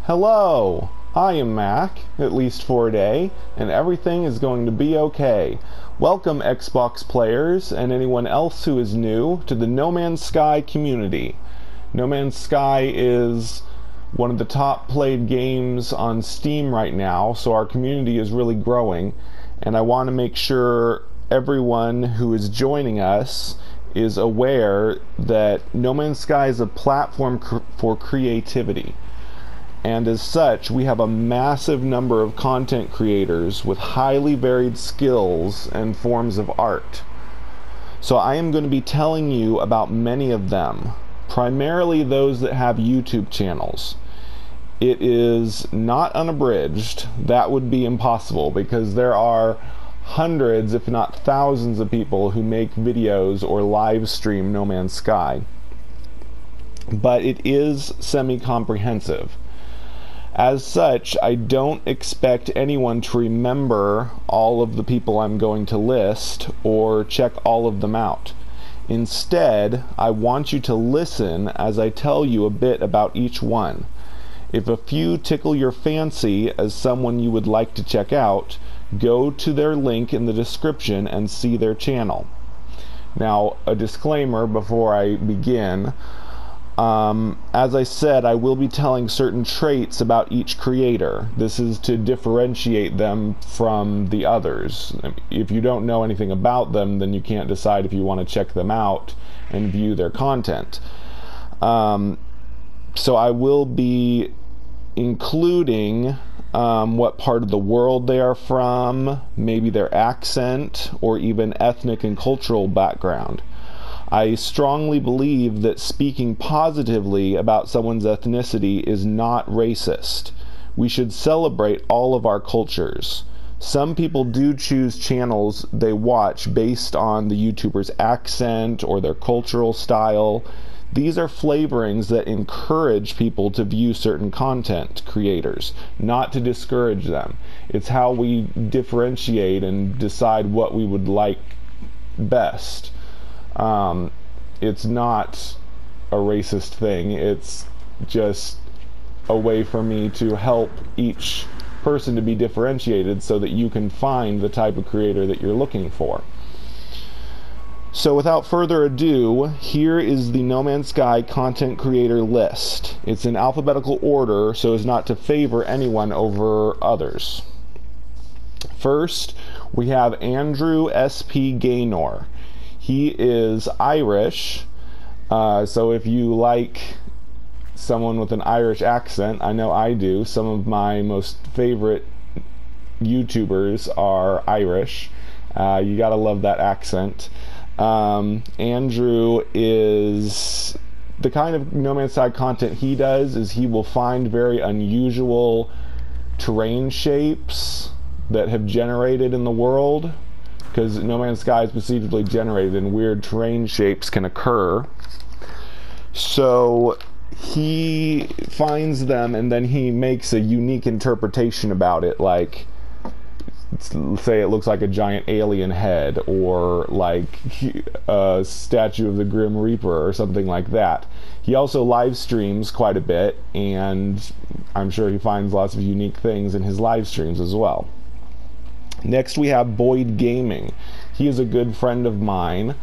Hello, I am Mac, at least for a day, and everything is going to be okay. Welcome Xbox players and anyone else who is new to the No Man's Sky community. No Man's Sky is one of the top played games on Steam right now, so our community is really growing, and I want to make sure everyone who is joining us is aware that No Man's Sky is a platform for creativity. And as such, we have a massive number of content creators with highly varied skills and forms of art. So I am going to be telling you about many of them, primarily those that have YouTube channels. It is not unabridged. That would be impossible because there are hundreds, if not thousands, of people who make videos or live stream No Man's Sky. But it is semi-comprehensive. As such, I don't expect anyone to remember all of the people I'm going to list or check all of them out. Instead, I want you to listen as I tell you a bit about each one. If a few tickle your fancy as someone you would like to check out, go to their link in the description and see their channel. Now, a disclaimer before I begin. As I said, I will be telling certain traits about each creator. This is to differentiate them from the others. If you don't know anything about them, then you can't decide if you want to check them out and view their content. So I will be including what part of the world they are from, maybe their accent, or even ethnic and cultural background. I strongly believe that speaking positively about someone's ethnicity is not racist. We should celebrate all of our cultures. Some people do choose channels they watch based on the YouTuber's accent or their cultural style. These are flavorings that encourage people to view certain content creators, not to discourage them. It's how we differentiate and decide what we would like best. It's not a racist thing. It's just a way for me to help each person to be differentiated so that you can find the type of creator that you're looking for. So without further ado, here is the No Man's Sky content creator list. It's in alphabetical order so as not to favor anyone over others. First, we have Andrew S.P. Gaynor. He is Irish, so if you like someone with an Irish accent, I know I do. Some of my most favorite YouTubers are Irish. You gotta love that accent. Andrew is the kind of No Man's Sky content he does is he will find very unusual terrain shapes that have generated in the world, because No Man's Sky is procedurally generated and weird terrain shapes can occur. So he finds them and then he makes a unique interpretation about it, like say it looks like a giant alien head or like a statue of the Grim Reaper or something like that. He also live streams quite a bit, and I'm sure he finds lots of unique things in his live streams as well. Next we have Boyd Gaming. He is a good friend of mine.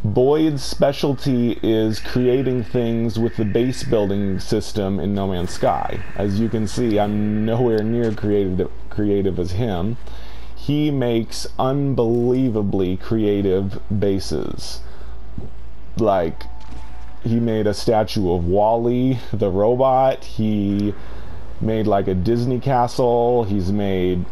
Boyd's specialty is creating things with the base building system in No Man's Sky. As you can see, I'm nowhere near creative as him. He makes unbelievably creative bases. Like, he made a statue of Wall-E, the robot. He made like a Disney castle. He's made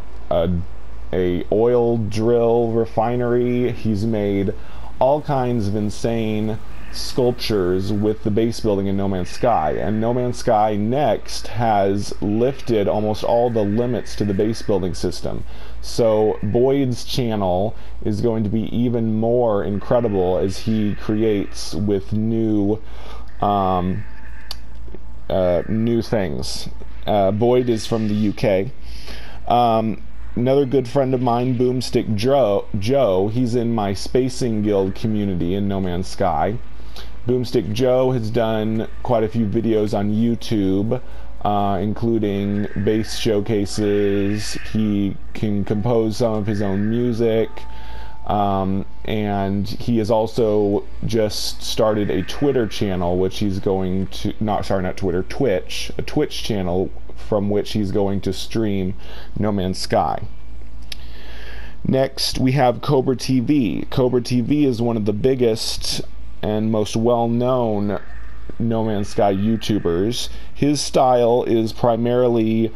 a oil drill refinery. He's made all kinds of insane sculptures with the base building in No Man's Sky, and No Man's Sky next has lifted almost all the limits to the base building system. So Boyd's channel is going to be even more incredible as he creates with new things. Boyd is from the UK. Another good friend of mine, Boomstick Joe, he's in my Spacing Guild community in No Man's Sky. Boomstick Joe has done quite a few videos on YouTube including bass showcases. He can compose some of his own music. And he has also just started a Twitter channel, which he's going to, Twitch, a Twitch channel from which he's going to stream No Man's Sky. Next, we have Cobra TV. Cobra TV is one of the biggest and most well-known No Man's Sky YouTubers. His style is primarily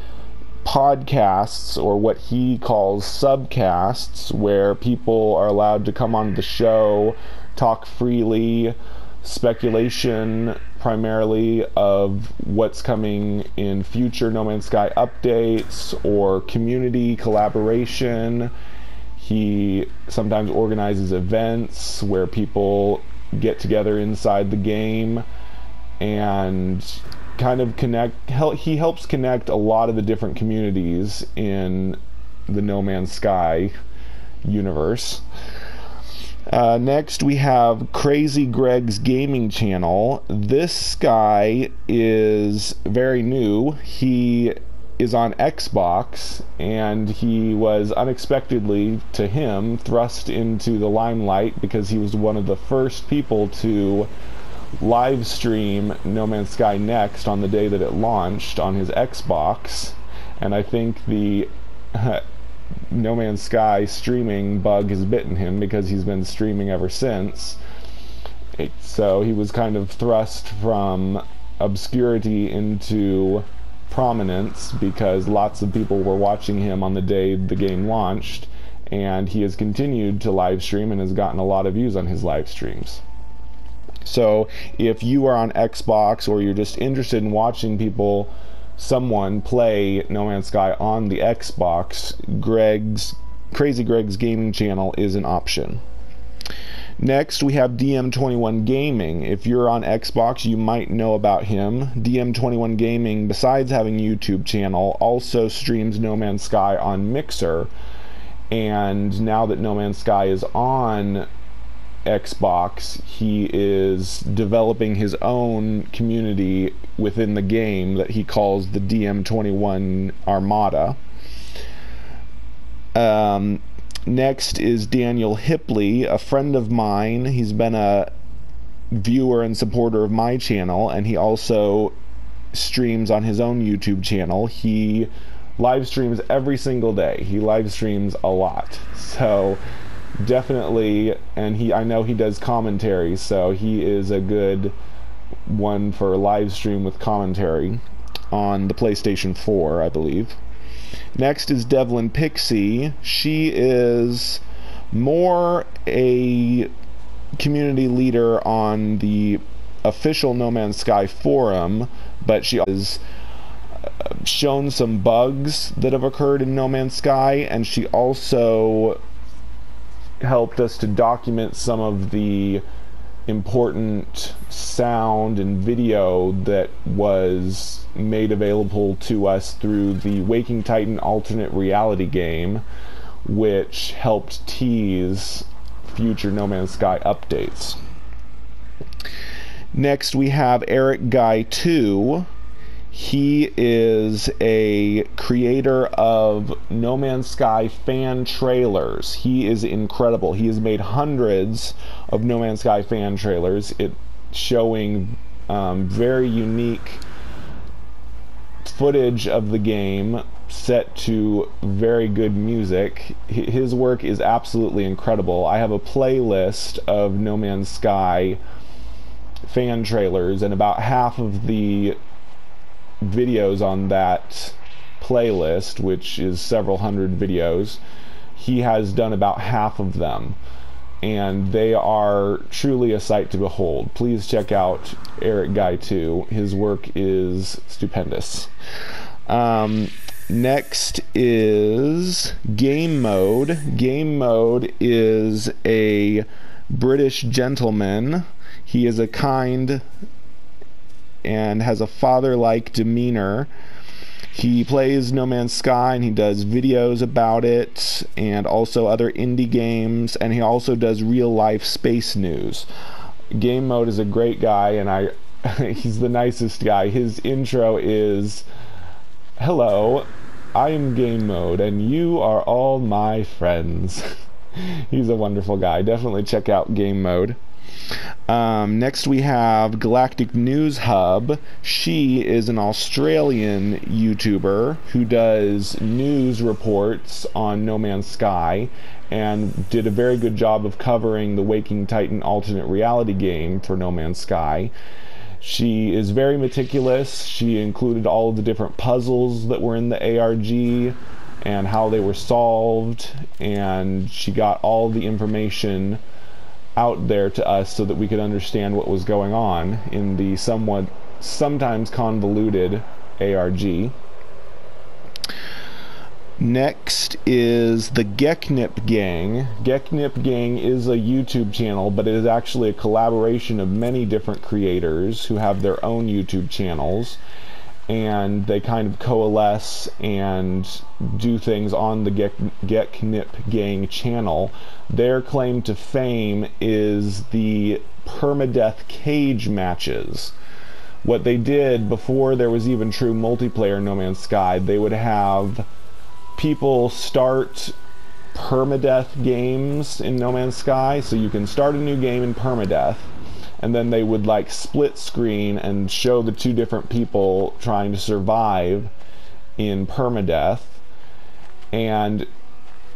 podcasts, or what he calls subcasts, where people are allowed to come on the show, talk freely, speculation primarily of what's coming in future No Man's Sky updates or community collaboration. He sometimes organizes events where people get together inside the game and kind of he helps connect a lot of the different communities in the No Man's Sky universe. Next we have Crazy Greg's Gaming channel. This guy is very new. He is on Xbox, and he was unexpectedly, to him, thrust into the limelight because he was one of the first people to live stream No Man's Sky Next on the day that it launched on his Xbox, and I think the No Man's Sky streaming bug has bitten him because he's been streaming ever since. So he was kind of thrust from obscurity into prominence because lots of people were watching him on the day the game launched, and he has continued to live stream and has gotten a lot of views on his live streams. So if you are on Xbox, or you're just interested in watching someone play No Man's Sky on the Xbox, Crazy Greg's Gaming channel is an option. Next, we have DM21 Gaming. If you're on Xbox, you might know about him. DM21 Gaming, besides having a YouTube channel, also streams No Man's Sky on Mixer. And now that No Man's Sky is on Xbox, he is developing his own community within the game that he calls the DM21 Armada. Next is Daniel Hipley, a friend of mine. He's been a viewer and supporter of my channel, and he also streams on his own YouTube channel. He live streams every single day. He live streams a lot. So definitely, and I know he does commentary, so he is a good one for live stream with commentary on the PlayStation 4, I believe. Next is Devlin Pixie. She is more a community leader on the official No Man's Sky forum, but she has shown some bugs that have occurred in No Man's Sky, and she also helped us to document some of the important sound and video that was made available to us through the Waking Titan alternate reality game, which helped tease future No Man's Sky updates. Next we have Erik Guy 2. He is a creator of No Man's Sky fan trailers. He is incredible. He has made hundreds of No Man's Sky fan trailers, showing very unique footage of the game set to very good music. His work is absolutely incredible. I have a playlist of No Man's Sky fan trailers, and about half of the videos on that playlist, which is several hundred videos, he has done about half of them, and they are truly a sight to behold. Please check out Erik Guy 2. His work is stupendous. Next is Gamemode. Gamemode is a British gentleman. He is a kind and has a father-like demeanor. He plays No Man's Sky, and he does videos about it, and also other indie games, and he also does real-life space news. Gamemode is a great guy, and I he's the nicest guy. His intro is, "Hello, I am Gamemode, and you are all my friends." He's a wonderful guy. Definitely check out Gamemode. Next we have Galactic News Hub. She is an Australian YouTuber who does news reports on No Man's Sky and did a very good job of covering the Waking Titan alternate reality game for No Man's Sky. She is very meticulous. She included all of the different puzzles that were in the ARG and how they were solved, and she got all the information out there to us so that we could understand what was going on in the sometimes convoluted ARG. Next is the Geek Nip Gang. Geek Nip Gang is a YouTube channel, but it is actually a collaboration of many different creators who have their own YouTube channels, and they kind of coalesce and do things on the Geek Nip Gang channel. Their claim to fame is the permadeath cage matches. What they did before there was even true multiplayer in No Man's Sky, they would have people start permadeath games in No Man's Sky, so you can start a new game in permadeath, and then they would like split screen and show the two different people trying to survive in permadeath, and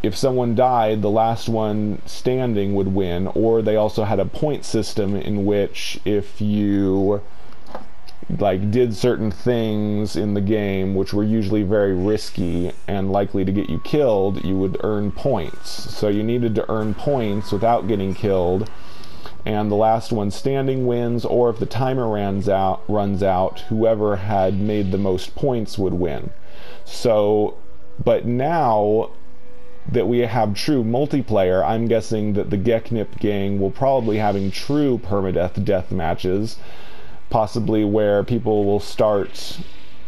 if someone died, the last one standing would win. Or they also had a point system in which if you like did certain things in the game which were usually very risky and likely to get you killed, you would earn points. So you needed to earn points without getting killed, and the last one standing wins, or if the timer runs out, whoever had made the most points would win. So, but now that we have true multiplayer, I'm guessing that the Geek Nip Gang will probably having true permadeath death matches, possibly where people will start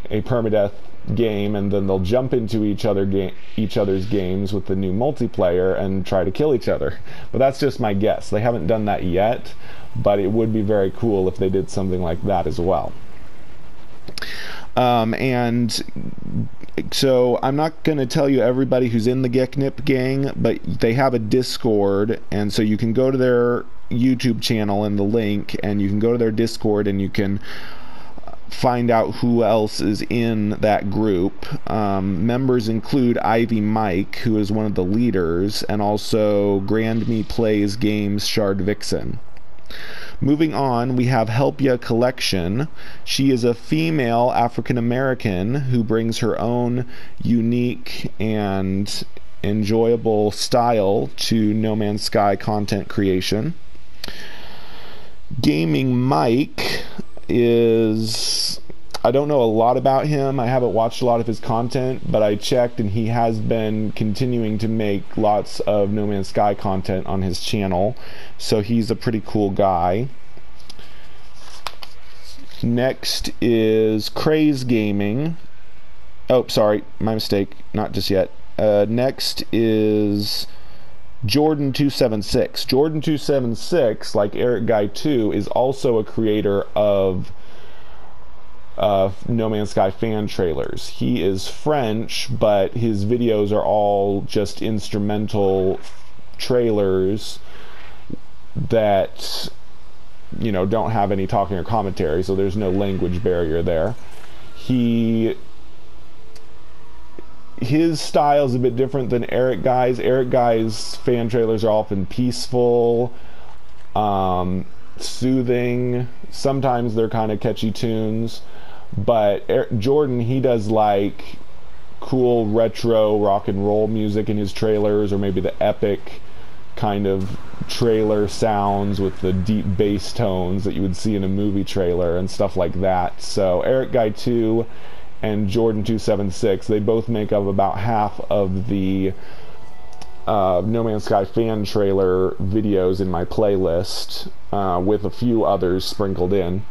a permadeath game and then they'll jump into each other's games with the new multiplayer and try to kill each other. But that's just my guess. They haven't done that yet, but it would be very cool if they did something like that as well. And so I'm not going to tell you everybody who's in the Geek Nip Gang, but they have a Discord, and so you can go to their YouTube channel and the link, and you can go to their Discord and you can find out who else is in that group. Members include Ivy Mike, who is one of the leaders, and also GrandMePlaysGames Shard Vixen. Moving on, we have Help Ya Collection. She is a female African-American who brings her own unique and enjoyable style to No Man's Sky content creation. Gaming Mike is... I don't know a lot about him. I haven't watched a lot of his content, but I checked and he has been continuing to make lots of No Man's Sky content on his channel, so he's a pretty cool guy. Next is Craze Gaming. Oh, sorry, my mistake, not just yet. Next is Jordan276. Jordan276, like Erik Guy 2, is also a creator of No Man's Sky fan trailers. He is French, but his videos are all just instrumental trailers that, you know, don't have any talking or commentary, so there's no language barrier there. His style is a bit different than Erik Guy's. Erik Guy's fan trailers are often peaceful, soothing. Sometimes they're kind of catchy tunes. But Jordan, he does like cool retro rock and roll music in his trailers, or maybe the epic kind of trailer sounds with the deep bass tones that you would see in a movie trailer and stuff like that. So Erik Guy 2 and Jordan276, they both make up about half of the No Man's Sky fan trailer videos in my playlist, with a few others sprinkled in.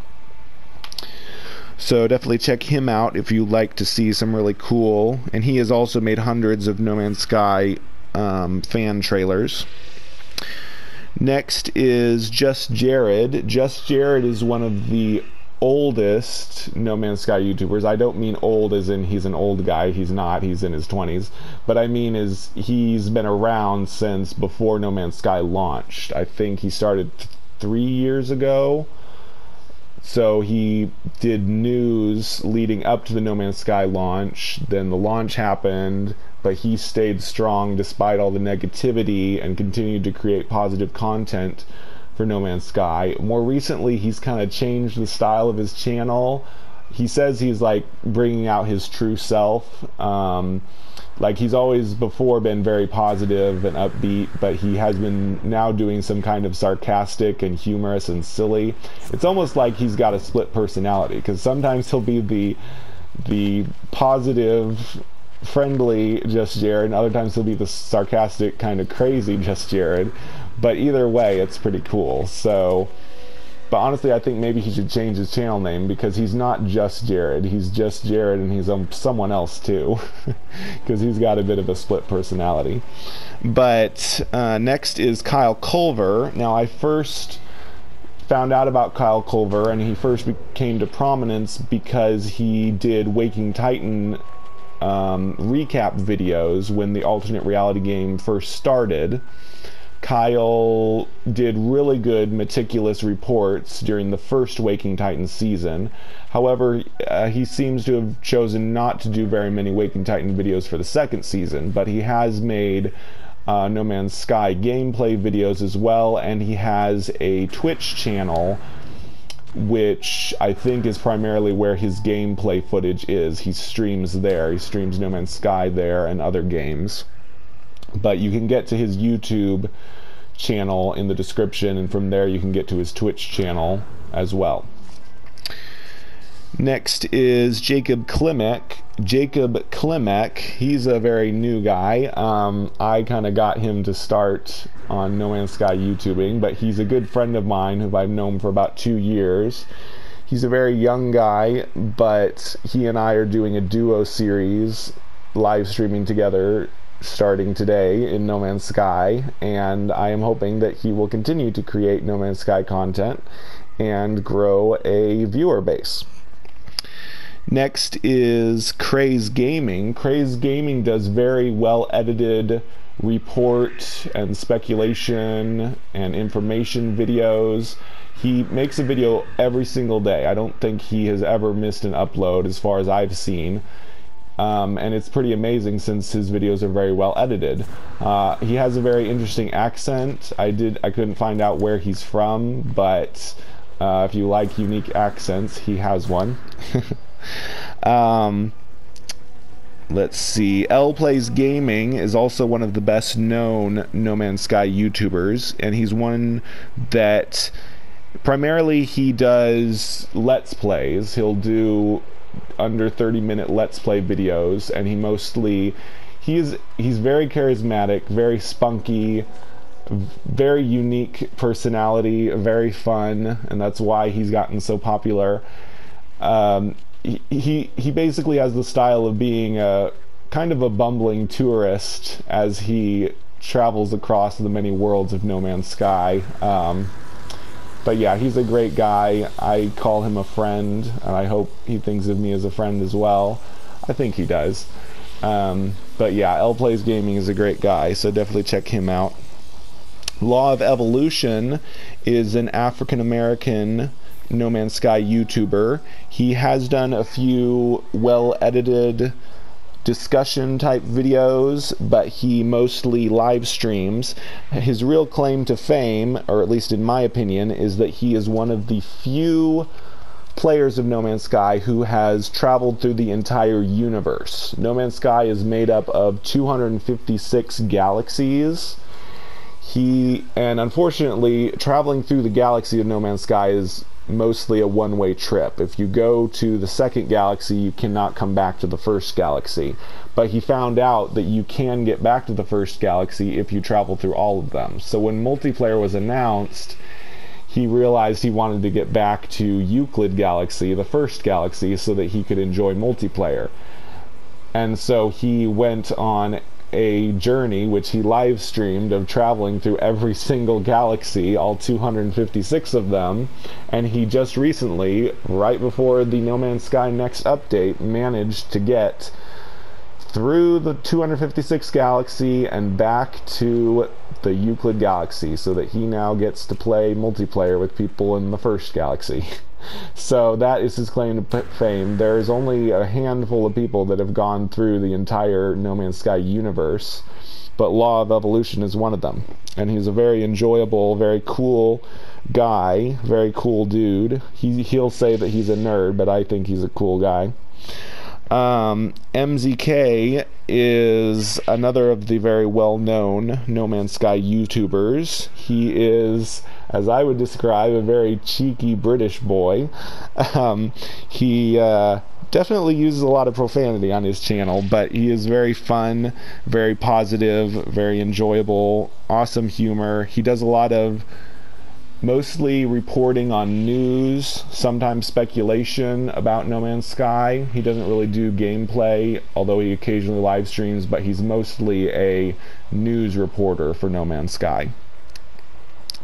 So definitely check him out if you'd like to see some really cool, and he has also made hundreds of No Man's Sky fan trailers. Next is Just Jared. Just Jared is one of the oldest No Man's Sky YouTubers. I don't mean old as in he's an old guy. He's not. He's in his 20s. But I mean is he's been around since before No Man's Sky launched. I think he started 3 years ago. So he did news leading up to the No Man's Sky launch. Then the launch happened, but he stayed strong despite all the negativity and continued to create positive content for No Man's Sky. More recently, he's kind of changed the style of his channel. He says he's like bringing out his true self. Like he's always before been very positive and upbeat, but he has been now doing some kind of sarcastic and humorous and silly. It's almost like he's got a split personality, because sometimes he'll be the positive, friendly Just Jared, and other times he'll be the sarcastic, kind of crazy Just Jared. But either way, it's pretty cool. So, but honestly, I think maybe he should change his channel name, because he's not Just Jared. He's Just Jared, and he's someone else too, because he's got a bit of a split personality. But next is Kyle Culver. Now, I first found out about Kyle Culver, and he first came to prominence because he did Waking Titan recap videos when the alternate reality game first started. Kyle did really good, meticulous reports during the first Waking Titan season. However, he seems to have chosen not to do very many Waking Titan videos for the second season, but he has made No Man's Sky gameplay videos as well, and he has a Twitch channel, which I think is primarily where his gameplay footage is. He streams there. He streams No Man's Sky there and other games. But you can get to his YouTube channel in the description, and from there you can get to his Twitch channel as well. Next is Jacob Klimek. Jacob Klimek, he's a very new guy. I kind of got him to start on No Man's Sky YouTubing, but he's a good friend of mine who I've known for about 2 years. He's a very young guy, but he and I are doing a duo series live streaming together starting today in No Man's Sky, and I am hoping that he will continue to create No Man's Sky content and grow a viewer base. Next is Craze Gaming. Craze Gaming does very well edited report and speculation and information videos. He makes a video every single day. I don't think he has ever missed an upload as far as I've seen. And it's pretty amazing since his videos are very well edited. He has a very interesting accent. I couldn't find out where he's from, but if you like unique accents, he has one. Let's see. EllePlaysGaming is also one of the best known No Man's Sky YouTubers, and he's one that primarily he does Let's Plays. He'll do under 30-minute Let's Play videos, and he's very charismatic, very spunky, very unique personality, very fun, and that's why he's gotten so popular. He basically has the style of being a kind of a bumbling tourist as he travels across the many worlds of No Man's Sky. But yeah, he's a great guy. I call him a friend, and I hope he thinks of me as a friend as well. I think he does. But yeah, EllePlaysGaming is a great guy, so definitely check him out. Law of Evolution is an African-American No Man's Sky YouTuber. He has done a few well-edited discussion type videos, but he mostly live streams. His real claim to fame, or at least in my opinion, is that he is one of the few players of No Man's Sky who has traveled through the entire universe. No Man's Sky is made up of 256 galaxies. And unfortunately, traveling through the galaxy of No Man's Sky is mostly a one-way trip. If you go to the second galaxy, you cannot come back to the first galaxy. But he found out that you can get back to the first galaxy if you travel through all of them. So when multiplayer was announced, he realized he wanted to get back to Euclid Galaxy, the first galaxy, so that he could enjoy multiplayer. And so he went on a journey which he live streamed of traveling through every single galaxy, all 256 of them, and he just recently, right before the No Man's Sky next update, managed to get through the 256 galaxy and back to the Euclid galaxy, so that he now gets to play multiplayer with people in the first galaxy. So that is his claim to fame. There is only a handful of people that have gone through the entire No Man's Sky universe, but Law of Evolution is one of them. And he's a very enjoyable, very cool guy, very cool dude. He'll say that he's a nerd, but I think he's a cool guy. MZK is another of the very well-known No Man's Sky YouTubers. He is, as I would describe, a very cheeky British boy. He definitely uses a lot of profanity on his channel, but he is very fun, very positive, very enjoyable, awesome humor. He does a lot of mostly reporting on news, sometimes speculation about No Man's Sky. He doesn't really do gameplay, although he occasionally live streams, but he's mostly a news reporter for No Man's Sky.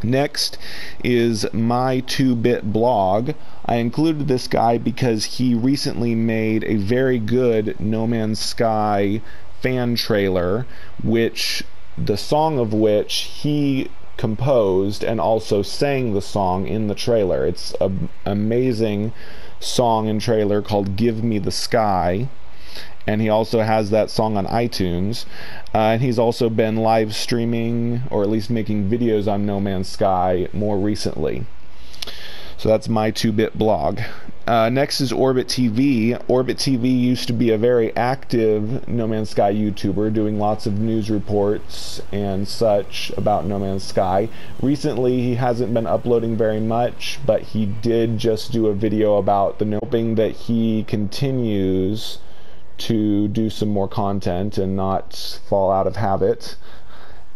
Next is My 2-Bit Blog. I included this guy because he recently made a very good No Man's Sky fan trailer, which the song of which he composed and also sang the song in the trailer. It's an amazing song and trailer called Give Me the Sky, and he also has that song on iTunes, and he's also been live streaming, or at least making videos on No Man's Sky more recently. So that's My 2-Bit Blog. Next is Orbit TV. Orbit TV used to be a very active No Man's Sky YouTuber, doing lots of news reports and such about No Man's Sky. Recently, he hasn't been uploading very much, but he did just do a video about the hoping that he continues to do some more content and not fall out of habit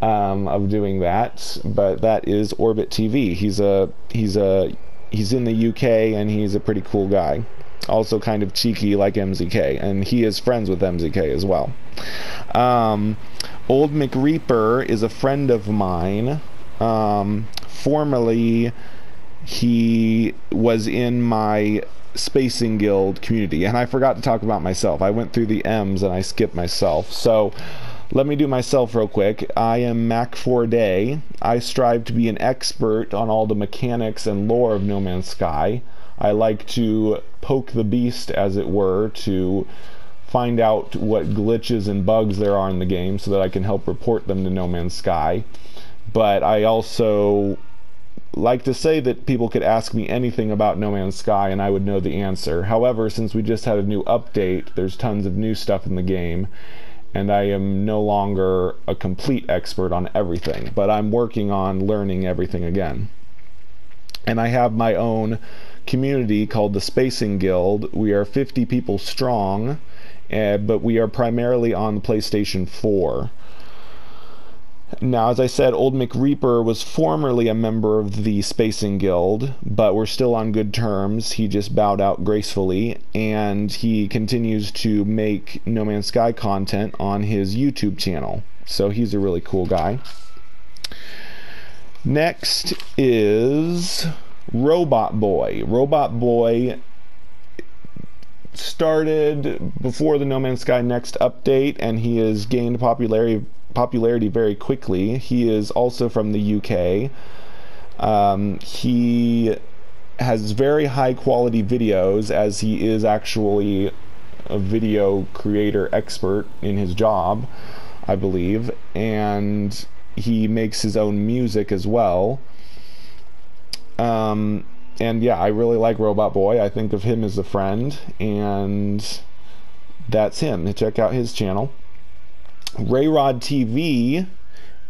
of doing that. But that is Orbit TV. He's in the UK, and he's a pretty cool guy. Also kind of cheeky like MZK, and he is friends with MZK as well. Old McReaper is a friend of mine. Formerly, he was in my Spacing Guild community, and I forgot to talk about myself. I went through the M's and I skipped myself. So let me do myself real quick. I am Mac4Day. I strive to be an expert on all the mechanics and lore of No Man's Sky. I like to poke the beast, as it were, to find out what glitches and bugs there are in the game so that I can help report them to No Man's Sky. But I also like to say that people could ask me anything about No Man's Sky and I would know the answer. However, since we just had a new update, there's tons of new stuff in the game, and I am no longer a complete expert on everything, but I'm working on learning everything again. And I have my own community called the Spacing Guild. We are 50 people strong, but we are primarily on the PlayStation 4. Now, as I said, Old McReaper was formerly a member of the Spacing Guild, but we're still on good terms. He just bowed out gracefully, and he continues to make No Man's Sky content on his YouTube channel. So he's a really cool guy. Next is Robot Boy. Robot Boy started before the No Man's Sky Next update, and he has gained popularity very quickly. He is also from the UK. He has very high quality videos, as he is actually a video creator expert in his job, I believe, and he makes his own music as well. And yeah, I really like Robot Boy. I think of him as a friend, and that's him. Check out his channel. Rayrod TV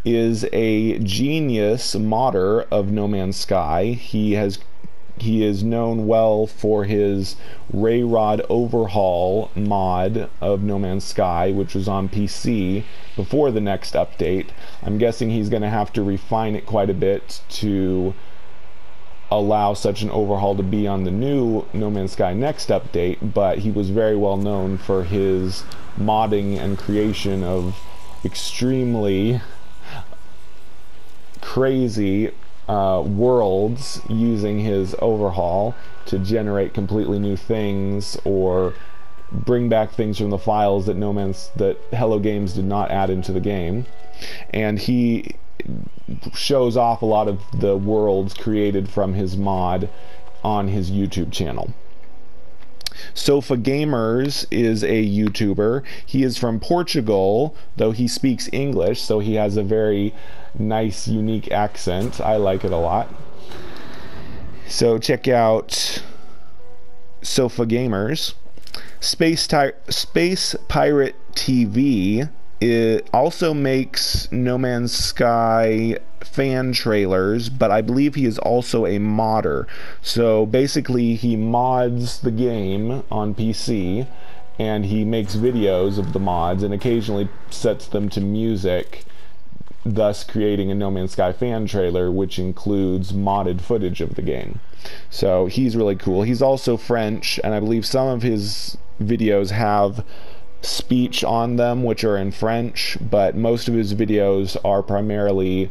is a genius modder of No Man's Sky. He is known well for his Rayrod Overhaul mod of No Man's Sky, which was on PC before the next update. I'm guessing he's going to have to refine it quite a bit to allow such an overhaul to be on the new No Man's Sky Next update, but he was very well known for his modding and creation of extremely crazy worlds using his overhaul to generate completely new things or bring back things from the files that Hello Games did not add into the game. And he shows off a lot of the worlds created from his mod on his YouTube channel. Sofa Gamers is a YouTuber. He is from Portugal, though he speaks English, so he has a very nice, unique accent. I like it a lot. So check out Sofa Gamers. Space Pirate TV, it also makes No Man's Sky fan trailers, but I believe he is also a modder. So basically he mods the game on PC and he makes videos of the mods and occasionally sets them to music, thus creating a No Man's Sky fan trailer which includes modded footage of the game. So he's really cool. He's also French, and I believe some of his videos have speech on them which are in French, but most of his videos are primarily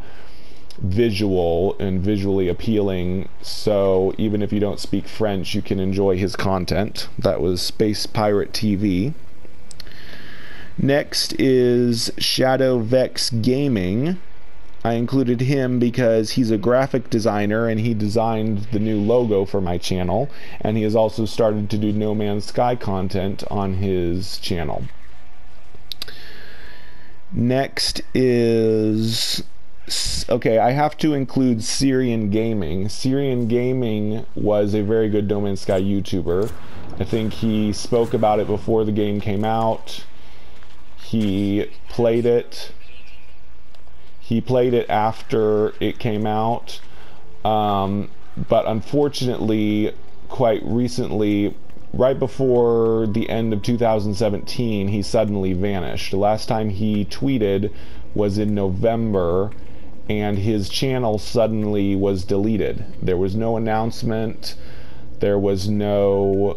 visual and visually appealing, so even if you don't speak French you can enjoy his content. That was Space Pirate TV. Next is Shadow Vex Gaming. I included him because he's a graphic designer and he designed the new logo for my channel, and he has also started to do No Man's Sky content on his channel. Next is, okay, I have to include Syrian Gaming. Syrian Gaming was a very good No Man's Sky YouTuber. I think he spoke about it before the game came out. He played it. He played it after it came out, but unfortunately, quite recently, right before the end of 2017, he suddenly vanished. The last time he tweeted was in November, and his channel suddenly was deleted. There was no announcement, there was no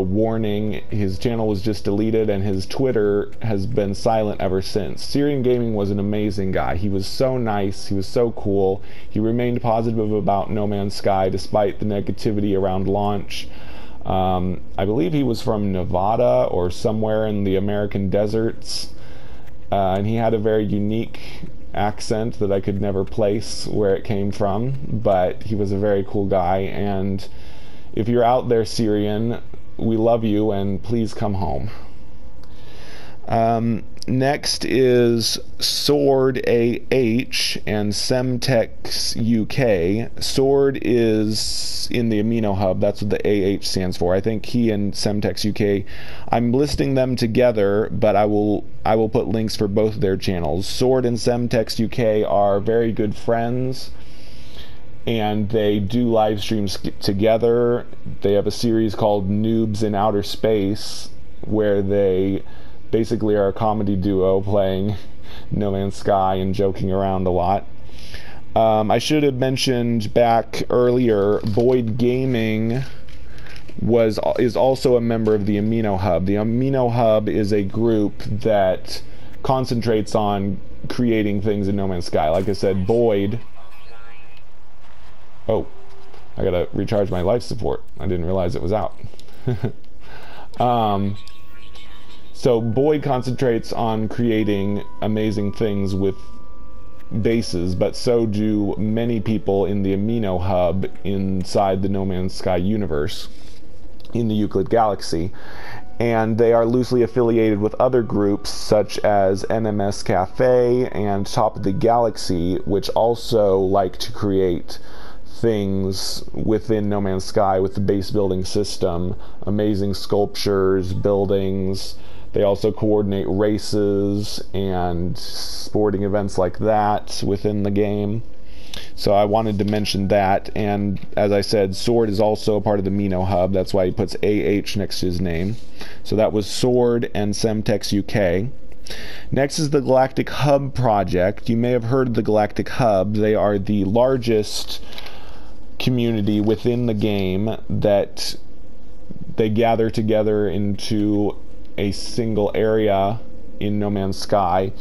warning. His channel was just deleted, and his Twitter has been silent ever since. Syrian Gaming was an amazing guy. He was so nice, he was so cool. He remained positive about No Man's Sky despite the negativity around launch. I believe he was from Nevada or somewhere in the American deserts, and he had a very unique accent that I could never place where it came from, but he was a very cool guy. And if you're out there, Syrian, we love you, and please come home. Next is Sword AH and Semtex UK. Sword is in the Amino Hub. That's what the AH stands for. I think he and Semtex UK. I'm listing them together, but I will put links for both of their channels. Sword and Semtex UK are very good friends, and they do live streams together. They have a series called Noobs in Outer Space, where they basically are a comedy duo playing No Man's Sky and joking around a lot. I should have mentioned back earlier, Boyd Gaming is also a member of the Amino Hub. The Amino Hub is a group that concentrates on creating things in No Man's Sky. Like I said, Boyd... Oh, I gotta recharge my life support. I didn't realize it was out. So Boyd concentrates on creating amazing things with bases, but so do many people in the Amino Hub inside the No Man's Sky universe in the Euclid Galaxy. And they are loosely affiliated with other groups such as NMS Cafe and Top of the Galaxy, which also like to create things within No Man's Sky with the base building system, amazing sculptures, buildings. They also coordinate races and sporting events like that within the game. So I wanted to mention that. And as I said, Sword is also a part of the Amino Hub. That's why he puts AH next to his name. So that was Sword and Semtex UK. Next is the Galactic Hub project. You may have heard of the Galactic Hub. They are the largest community within the game that they gather together into a single area in No Man's Sky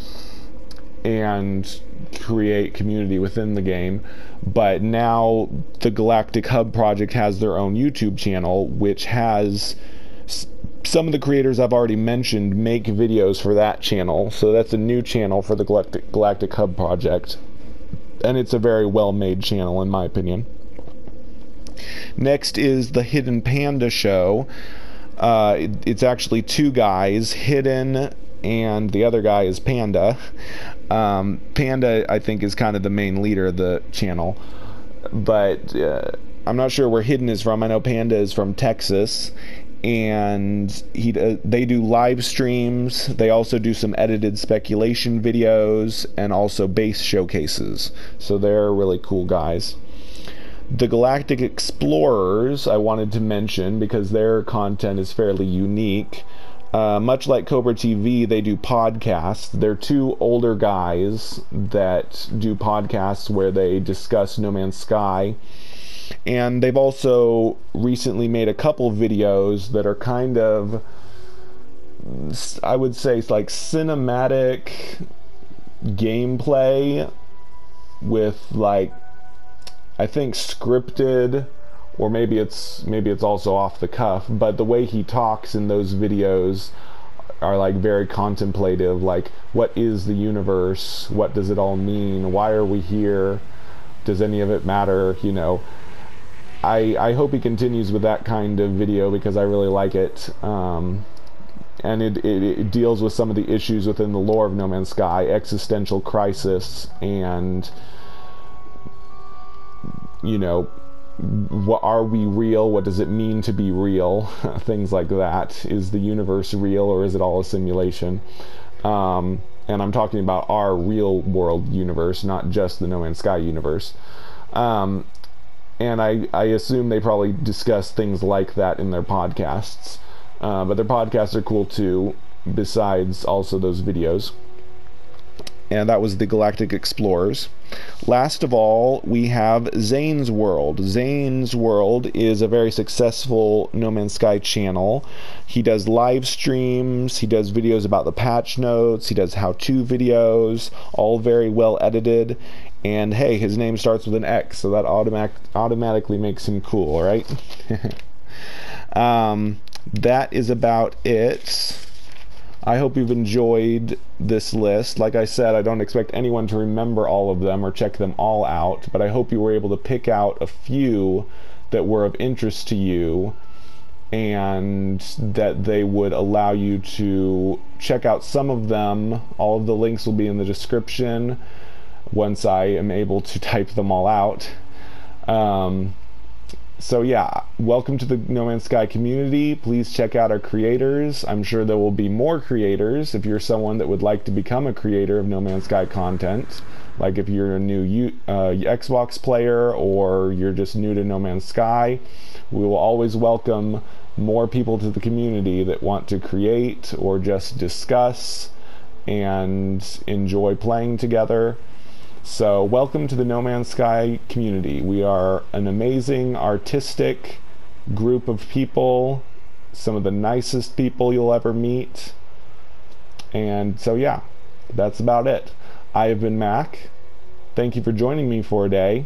and create community within the game. But now the Galactic Hub project has their own YouTube channel, which has some of the creators I've already mentioned make videos for that channel. So that's a new channel for the Galactic Hub project, and it's a very well made channel in my opinion. Next is the Hidden Panda show. It's actually two guys, Hidden, and the other guy is Panda. Panda, I think, is kind of the main leader of the channel, but I'm not sure where Hidden is from. I know Panda is from Texas, and they do live streams. They also do some edited speculation videos and also base showcases, so they're really cool guys. The Galactic Explorers I wanted to mention because their content is fairly unique. Much like Cobra TV, they do podcasts. They're two older guys that do podcasts where they discuss No Man's Sky. And they've also recently made a couple videos that are kind of, I would say, like cinematic gameplay with, like, I think scripted, or maybe it's also off the cuff, but the way he talks in those videos are like very contemplative, like, what is the universe, what does it all mean, why are we here, does any of it matter, you know. I hope he continues with that kind of video because I really like it, and it deals with some of the issues within the lore of No Man's Sky, existential crisis, and, you know, what are we real? What does it mean to be real? Things like that. Is the universe real, or is it all a simulation? And I'm talking about our real world universe, not just the No Man's Sky universe. And I assume they probably discuss things like that in their podcasts. But their podcasts are cool too, besides also those videos. And that was the Galactic Explorers. Last of all, we have Zane's World. Zane's World is a very successful No Man's Sky channel. He does live streams, he does videos about the patch notes, he does how-to videos, all very well edited. And hey, his name starts with an X, so that automatically makes him cool, right? That is about it. I hope you've enjoyed this list. Like I said, I don't expect anyone to remember all of them or check them all out, but I hope you were able to pick out a few that were of interest to you and that they would allow you to check out some of them. All of the links will be in the description once I am able to type them all out. So yeah, welcome to the No Man's Sky community. Please check out our creators. I'm sure there will be more creators if you're someone that would like to become a creator of No Man's Sky content. Like if you're a new Xbox player or you're just new to No Man's Sky, we will always welcome more people to the community that want to create or just discuss and enjoy playing together. So welcome to the No Man's Sky community. We are an amazing artistic group of people, some of the nicest people you'll ever meet. And so yeah, that's about it. I have been Mac. Thank you for joining me for a day.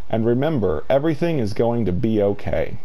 And remember, everything is going to be okay.